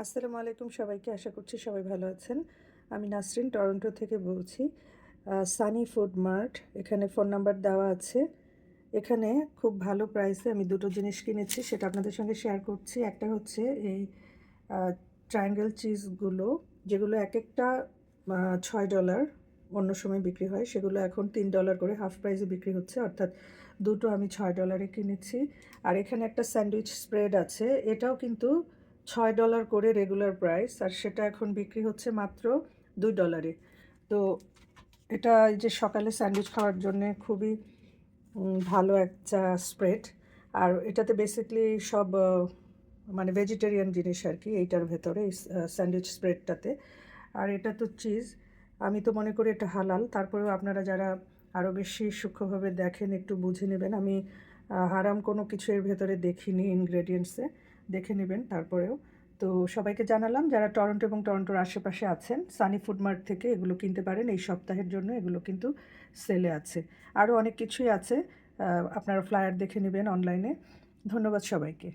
আসসালামু আলাইকুম সবাইকে, আশা করছি সবাই ভালো আছেন। আমি নাসরিন টরন্টো থেকে বলছি। সানি ফুড মার্ট, এখানে ফোন নাম্বার দেওয়া আছে। এখানে খুব ভালো প্রাইসে আমি দুটো জিনিস কিনেছি, সেটা আপনাদের সঙ্গে শেয়ার করছি। একটা হচ্ছে এই ট্রায়াঙ্গেল চিজগুলো, যেগুলো এক একটা $6, অন্য সময় বিক্রি হয়, সেগুলো এখন $3 করে হাফ প্রাইসে বিক্রি হচ্ছে, অর্থাৎ দুটো আমি $6 কিনেছি। আর এখানে একটা স্যান্ডউইচ স্প্রেড আছে, এটাও কিন্তু $6 করে রেগুলার প্রাইস, আর সেটা এখন বিক্রি হচ্ছে মাত্র $2। তো এটা এই যে সকালে স্যান্ডউইচ খাওয়ার জন্য খুবই ভালো একটা স্প্রেড। আর এটাতে বেসিকলি সব মানে ভেজিটেরিয়ান জিনিস আর কি এইটার ভেতরে, এই স্যান্ডউইচ স্প্রেডটাতে। আর এটা তো চিজ, আমি তো মনে করি এটা হালাল, তারপরেও আপনারা যারা আরও বেশি সূক্ষ্মভাবে দেখেন একটু বুঝে নেবেন। আমি হারাম কোনো কিছু এর ভেতরে দেখিনি, ইনগ্রেডিয়েন্টসে দেখে নেবেন তারপরেও। তো সবাইকে জানালাম যারা টরন্টো এবং টরন্টোর আশেপাশে আছেন, সানি ফুড মার্ট থেকে এগুলো কিনতে পারেন। এই সপ্তাহের জন্য এগুলো কিন্তু সেলে আছে। আরও অনেক কিছুই আছে, আপনারা ফ্লায়ার দেখে নেবেন অনলাইনে। ধন্যবাদ সবাইকে।